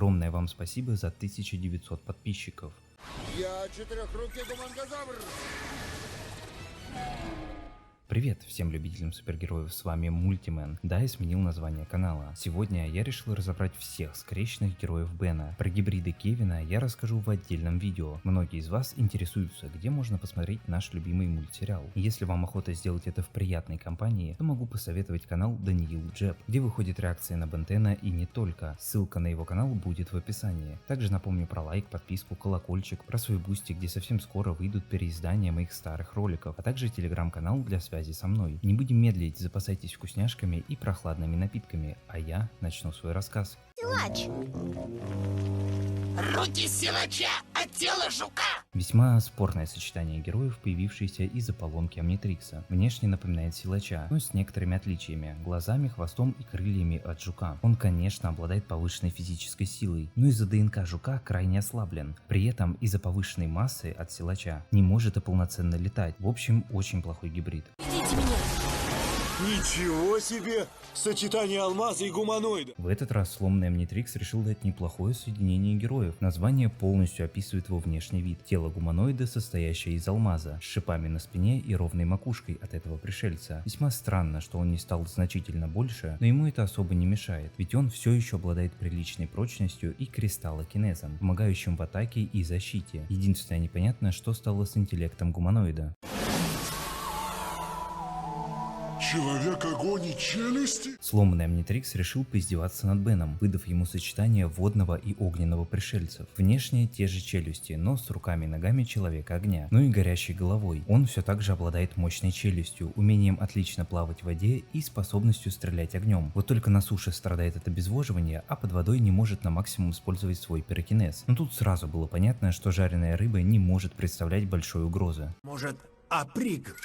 огромное вам спасибо за 1900 подписчиков. Я четырехрукий гумангозавр! Привет всем любителям супергероев, с вами Мультимен. Да, я сменил название канала. Сегодня я решил разобрать всех скрещенных героев Бена. Про гибриды Кевина я расскажу в отдельном видео. Многие из вас интересуются, где можно посмотреть наш любимый мультсериал. И если вам охота сделать это в приятной компании, то могу посоветовать канал Даниил Джеб, где выходит реакция на Бен 10 и не только. Ссылка на его канал будет в описании. Также напомню про лайк, подписку, колокольчик, про свой бусти, где совсем скоро выйдут переиздания моих старых роликов, а также телеграм-канал для связи со мной. Не будем медлить, запасайтесь вкусняшками и прохладными напитками, а я начну свой рассказ. Силач! Руки силача от тела жука! Весьма спорное сочетание героев, появившееся из-за поломки Омнитрикса. Внешне напоминает силача, но с некоторыми отличиями: глазами, хвостом и крыльями от жука. Он, конечно, обладает повышенной физической силой, но из-за ДНК жука крайне ослаблен. При этом из-за повышенной массы от силача не может и полноценно летать. В общем, очень плохой гибрид. Видите меня? Ничего себе! Сочетание алмаза и гуманоида! В этот раз сломанный Омнитрикс решил дать неплохое соединение героев. Название полностью описывает его внешний вид. Тело гуманоида, состоящее из алмаза, с шипами на спине и ровной макушкой от этого пришельца. Весьма странно, что он не стал значительно больше, но ему это особо не мешает, ведь он все еще обладает приличной прочностью и кристаллокинезом, помогающим в атаке и защите. Единственное непонятно, что стало с интеллектом гуманоида. Человек, огонь и челюсти? Сломанный Омнитрикс решил поиздеваться над Беном, выдав ему сочетание водного и огненного пришельцев. Внешне те же челюсти, но с руками и ногами человека огня, ну и горящей головой. Он все так же обладает мощной челюстью, умением отлично плавать в воде и способностью стрелять огнем. Вот только на суше страдает от обезвоживания, а под водой не может на максимум использовать свой пирокинез. Но тут сразу было понятно, что жареная рыба не может представлять большой угрозы. Может, априк?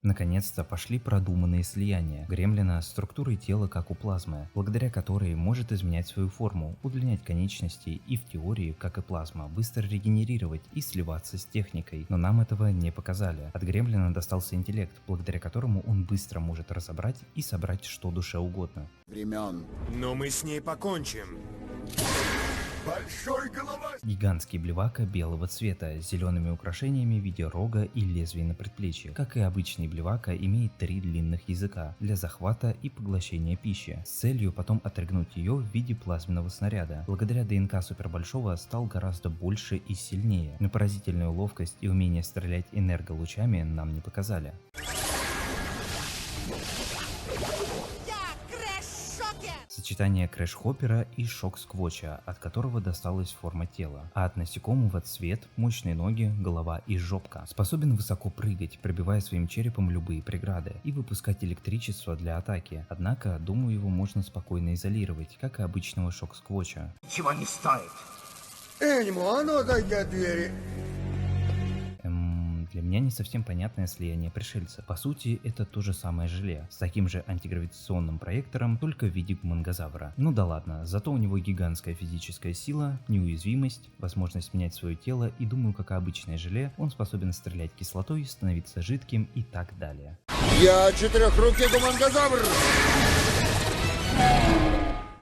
Наконец-то пошли продуманные слияния Гремлина с структурой тела как у плазмы, благодаря которой может изменять свою форму, удлинять конечности и в теории, как и плазма, быстро регенерировать и сливаться с техникой, но нам этого не показали. От Гремлина достался интеллект, благодаря которому он быстро может разобрать и собрать что душе угодно. Времен. Но мы с ней покончим. Большой голова! Гигантский блевака белого цвета с зелеными украшениями в виде рога и лезвий на предплечье. Как и обычный блевака, имеет 3 длинных языка для захвата и поглощения пищи, с целью потом отрыгнуть ее в виде плазменного снаряда. Благодаря ДНК супербольшого стал гораздо больше и сильнее, но поразительную ловкость и умение стрелять энерголучами нам не показали. Сочетание Крэш-Хоппера и Шок-Сквотча, от которого досталась форма тела, а от насекомого цвет, мощные ноги, голова и жопка. Способен высоко прыгать, пробивая своим черепом любые преграды, и выпускать электричество для атаки. Однако, думаю, его можно спокойно изолировать, как и обычного Шок-Сквотча. Чего не стоит? Эниму, а ну отойди от двери. Для меня не совсем понятное слияние пришельца. По сути, это то же самое желе, с таким же антигравитационным проектором, только в виде гумангозавра. Ну да ладно, зато у него гигантская физическая сила, неуязвимость, возможность менять свое тело, и думаю, как и обычное желе, он способен стрелять кислотой, становиться жидким и так далее. Я четырехрукий гумангозавр!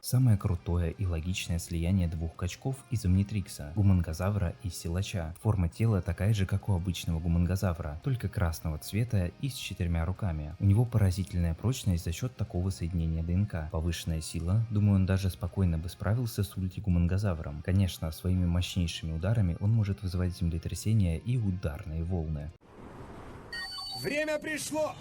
Самое крутое и логичное слияние двух качков из Омнитрикса, гумангозавра и силача. Форма тела такая же, как у обычного гумангозавра, только красного цвета и с 4 руками. У него поразительная прочность за счет такого соединения ДНК. Повышенная сила, думаю, он даже спокойно бы справился с ультигумангозавром. Конечно, своими мощнейшими ударами он может вызывать землетрясения и ударные волны. Время пришло!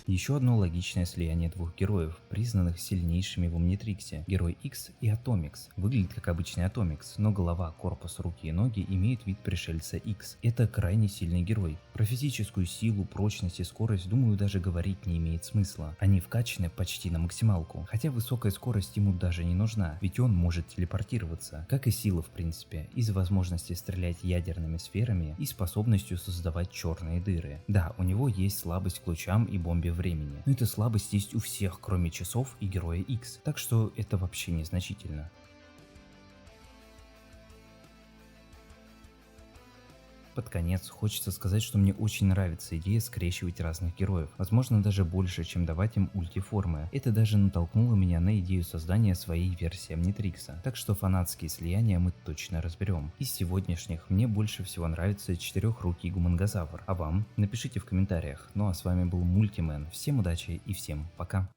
Еще одно логичное слияние двух героев, признанных сильнейшими в Омнитриксе. Герой X и Атомикс. Выглядит как обычный Атомикс, но голова, корпус, руки и ноги имеют вид пришельца X. Это крайне сильный герой. Про физическую силу, прочность и скорость, думаю, даже говорить не имеет смысла. Они вкачаны почти на максималку. Хотя высокая скорость ему даже не нужна, ведь он может телепортироваться. Как и сила в принципе, из-за возможности стрелять ядерными сферами и способностью создавать черные дыры. Да, у него есть слабость к лучам и бомбе времени, но эта слабость есть у всех, кроме часов и героя X, так что это вообще незначительно. под конец хочется сказать, что мне очень нравится идея скрещивать разных героев, возможно даже больше, чем давать им ультиформы. Это даже натолкнуло меня на идею создания своей версии Omnitrix, так что фанатские слияния мы точно разберем. Из сегодняшних мне больше всего нравится четырехрукий гумангозавр, а вам? Напишите в комментариях. Ну а с вами был Мультимен, всем удачи и всем пока.